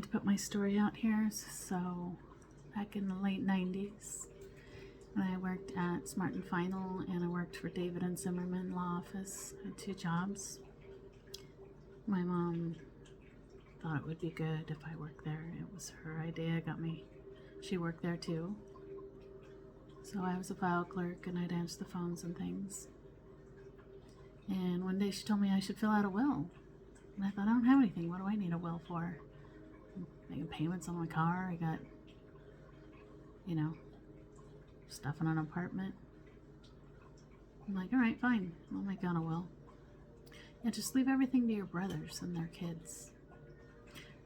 to put my story out here. So, back in the late 90s, I worked at Smart and Final, and I worked for David and Zimmerman Law Office. I had 2 jobs. My mom thought it would be good if I worked there. It was her idea. She worked there too. So I was a file clerk, and I'd answer the phones and things. And one day she told me I should fill out a will. And I thought, I don't have anything. What do I need a will for? I'm making payments on my car. I got, stuff in an apartment. I'm like, all right, fine. I'll make out a will. Yeah, just leave everything to your brothers and their kids.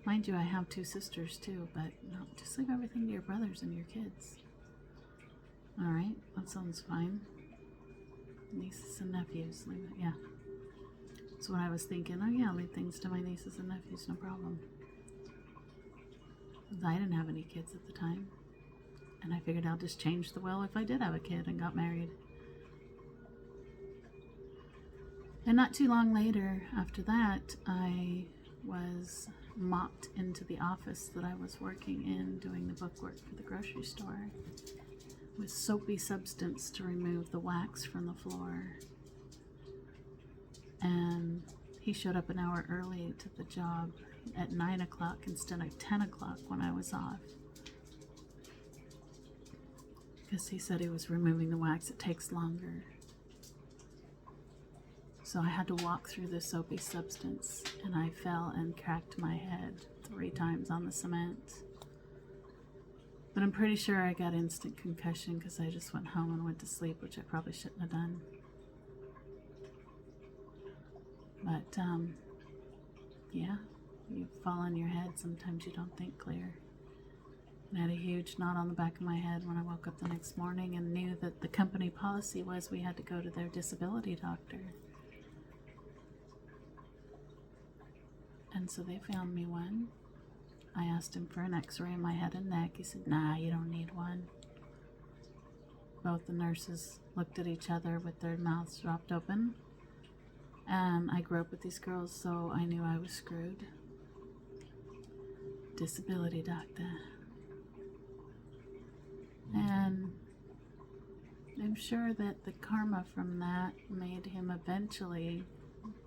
Mind you, I have 2 sisters too, but no, just leave everything to your brothers and your kids. All right, that sounds fine. Nieces and nephews, leave it, yeah. That's what I was thinking. Oh yeah, leave things to my nieces and nephews, no problem. I didn't have any kids at the time. And I figured I'll just change the will if I did have a kid and got married. And not too long later after that, I was mopped into the office that I was working in doing the bookwork for the grocery store with soapy substance to remove the wax from the floor. And he showed up an hour early to the job at 9 o'clock instead of 10 o'clock when I was off. Because he said he was removing the wax, it takes longer. So I had to walk through the soapy substance, and I fell and cracked my head 3 times on the cement. But I'm pretty sure I got instant concussion because I just went home and went to sleep, which I probably shouldn't have done. But, yeah, you fall on your head, sometimes you don't think clear. I had a huge knot on the back of my head when I woke up the next morning and knew that the company policy was we had to go to their disability doctor. And so they found me one. I asked him for an x-ray of my head and neck. He said, nah, you don't need one. Both the nurses looked at each other with their mouths dropped open. And I grew up with these girls, so I knew I was screwed. Disability doctor. And I'm sure that the karma from that made him eventually,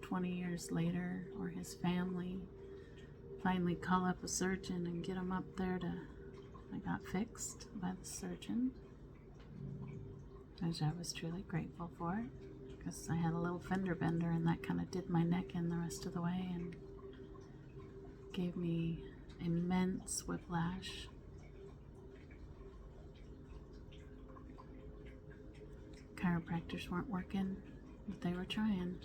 20 years later, or his family, finally call up a surgeon and get him up there I got fixed by the surgeon, which I was truly grateful for, because I had a little fender bender and that kind of did my neck in the rest of the way and gave me immense whiplash. Chiropractors weren't working, but they were trying.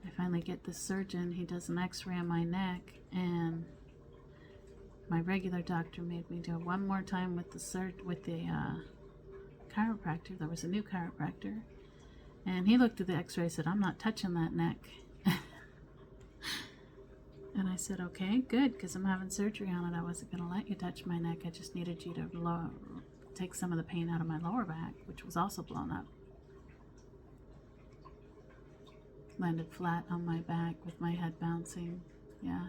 I finally get this surgeon. He does an x-ray on my neck, and my regular doctor made me do it one more time with the chiropractor. There was a new chiropractor, and he looked at the x-ray and said, I'm not touching that neck. And I said, okay, good, because I'm having surgery on it. I wasn't going to let you touch my neck. I just needed you to take some of the pain out of my lower back, which was also blown up. Landed flat on my back with my head bouncing. Yeah.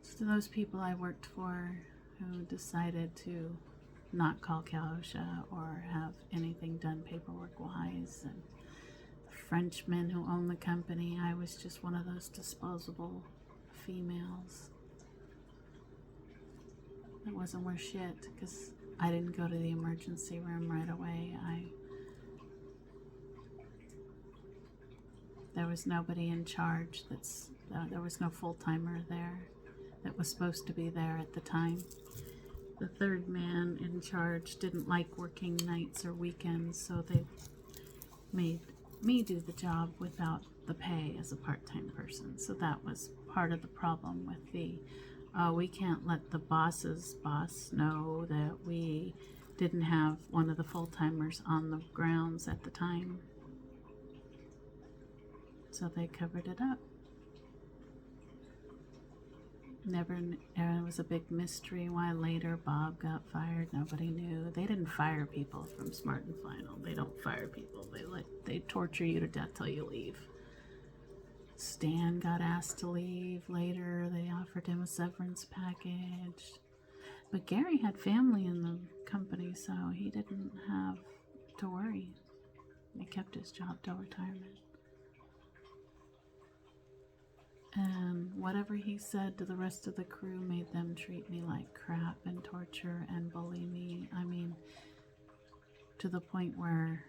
So those people I worked for who decided to not call Cal OSHA or have anything done paperwork-wise, and the Frenchmen who owned the company, I was just one of those disposable females. It wasn't worth shit because I didn't go to the emergency room right away. There was nobody in charge. There was no full-timer there that was supposed to be there at the time. The third man in charge didn't like working nights or weekends, so they made me do the job without the pay as a part-time person. So that was part of the problem with we can't let the boss's boss know that we didn't have one of the full-timers on the grounds at the time. So they covered it up. It was a big mystery why later Bob got fired. Nobody knew. They didn't fire people from Smart and Final. They don't fire people. They torture you to death till you leave. Stan got asked to leave later. They offered him a severance package. But Gary had family in the company, so he didn't have to worry. He kept his job till retirement. And whatever he said to the rest of the crew made them treat me like crap and torture and bully me. I mean, to the point where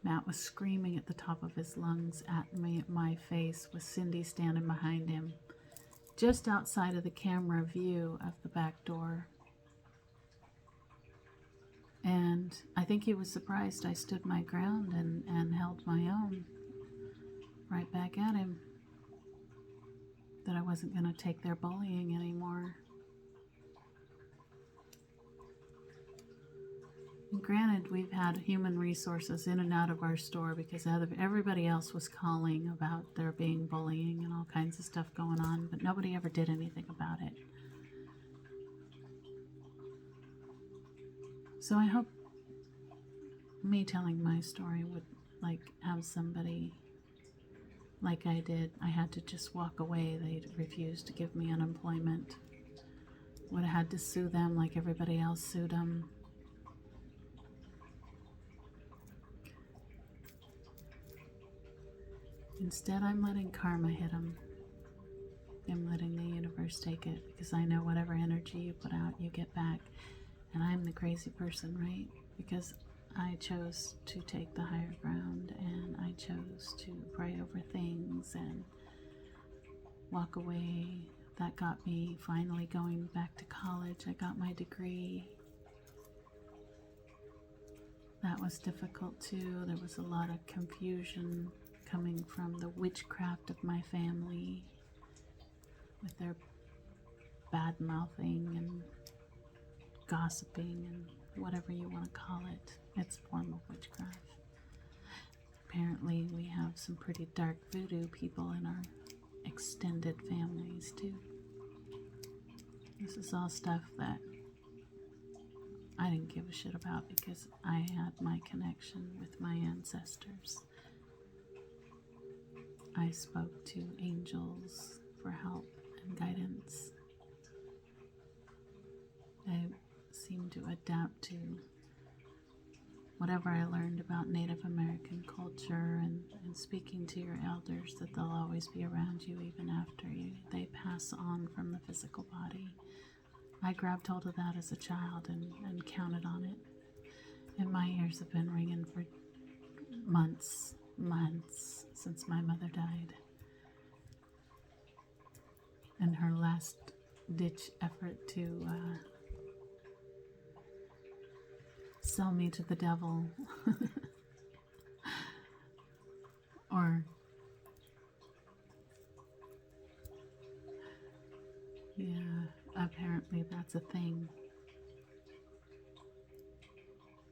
Matt was screaming at the top of his lungs at me, at my face, with Cindy standing behind him, just outside of the camera view of the back door. And I think he was surprised I stood my ground and held my own right back at him, that I wasn't going to take their bullying anymore. And granted, we've had human resources in and out of our store because everybody else was calling about there being bullying and all kinds of stuff going on, but nobody ever did anything about it. So I hope me telling my story would have somebody, like I did. I had to just walk away. They refused to give me unemployment. Would have had to sue them like everybody else sued them. Instead, I'm letting karma hit them. I'm letting the universe take it, because I know whatever energy you put out, you get back. And I'm the crazy person, right? Because I chose to take the higher ground, and I chose to pray over things and walk away. That got me finally going back to college. I got my degree. That was difficult too. There was a lot of confusion coming from the witchcraft of my family with their bad mouthing and gossiping and whatever you want to call it. It's a form of witchcraft. Apparently we have some pretty dark voodoo people in our extended families too. This is all stuff that I didn't give a shit about because I had my connection with my ancestors. I spoke to angels for help and guidance. I seemed to adapt to whatever I learned about Native American culture and speaking to your elders, that they'll always be around you even after they pass on from the physical body. I grabbed hold of that as a child and counted on it. And my ears have been ringing for months since my mother died. And her last ditch effort to sell me to the devil or yeah, apparently that's a thing.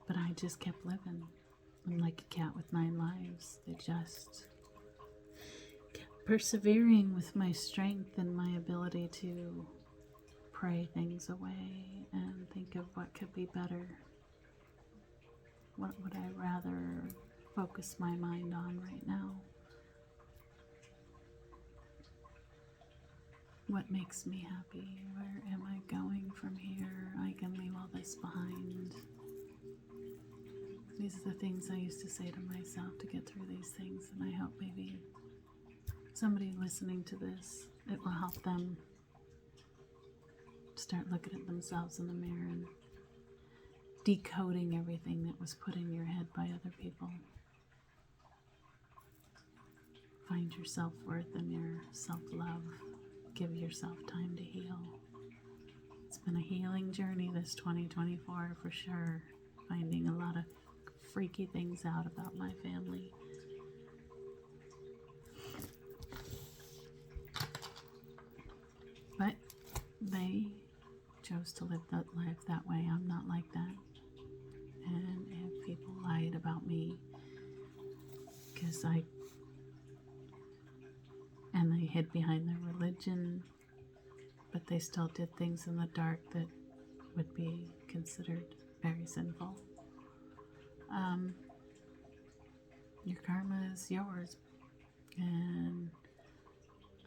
But I just kept living. I'm like a cat with 9 lives. They just kept persevering with my strength and my ability to pray things away and think of what could be better. What would I rather focus my mind on right now? What makes me happy? Where am I going from here? I can leave all this behind. These are the things I used to say to myself to get through these things, and I hope maybe somebody listening to this, it will help them start looking at themselves in the mirror and decoding everything that was put in your head by other people. Find your self-worth and your self-love. Give yourself time to heal. It's been a healing journey this 2024 for sure. Finding a lot of freaky things out about my family. But they chose to live that life that way. I'm not like that. And if people lied about me because and they hid behind their religion, but they still did things in the dark that would be considered very sinful. Your karma is yours, And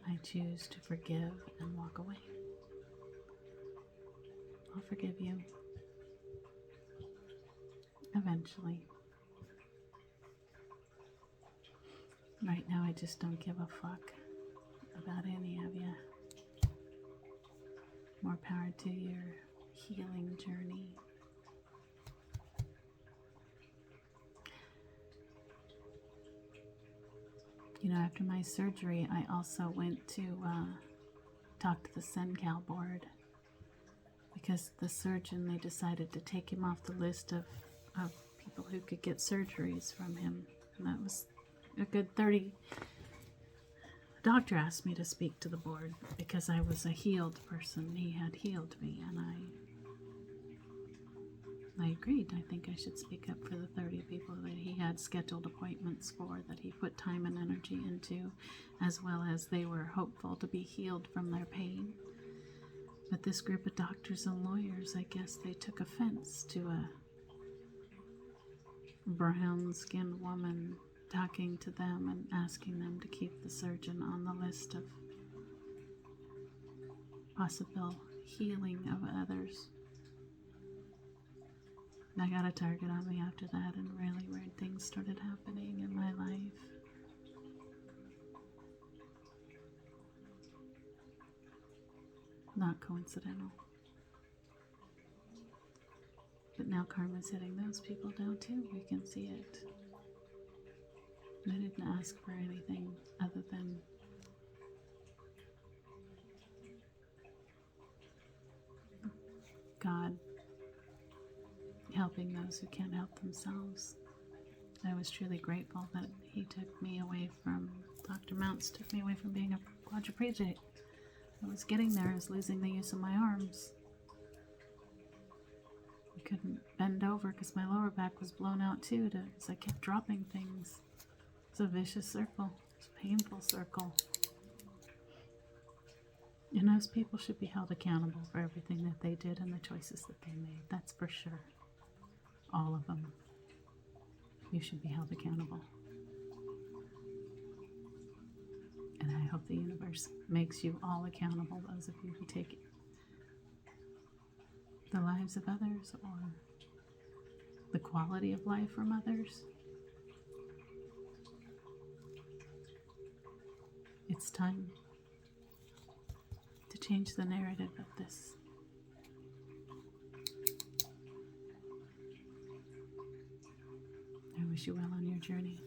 I choose to forgive and walk away. I'll forgive you. Eventually. Right now, I just don't give a fuck about any of you. More power to your healing journey. You know, after my surgery, I also went to talk to the SenCal board because the surgeon, they decided to take him off the list of people who could get surgeries from him. And that was a good 30. The doctor asked me to speak to the board because I was a healed person. He had healed me, and I agreed. I think I should speak up for the 30 people that he had scheduled appointments for, that he put time and energy into, as well as they were hopeful to be healed from their pain. But this group of doctors and lawyers, I guess they took offense to a brown-skinned woman talking to them and asking them to keep the surgeon on the list of possible healing of others. And I got a target on me after that, and really weird things started happening in my life. Not coincidental. But now karma's hitting those people down too. We can see it. And I didn't ask for anything other than God helping those who can't help themselves. I was truly grateful that he took me away from, Dr. Mounts took me away from being a quadriplegic. I was getting there, I was losing the use of my arms. I couldn't bend over because my lower back was blown out too, because I kept dropping things. It's a vicious circle. It's a painful circle. And those people should be held accountable for everything that they did and the choices that they made. That's for sure. All of them. You should be held accountable. And I hope the universe makes you all accountable, those of you who take the lives of others or the quality of life from others. It's time to change the narrative of this. I wish you well on your journey.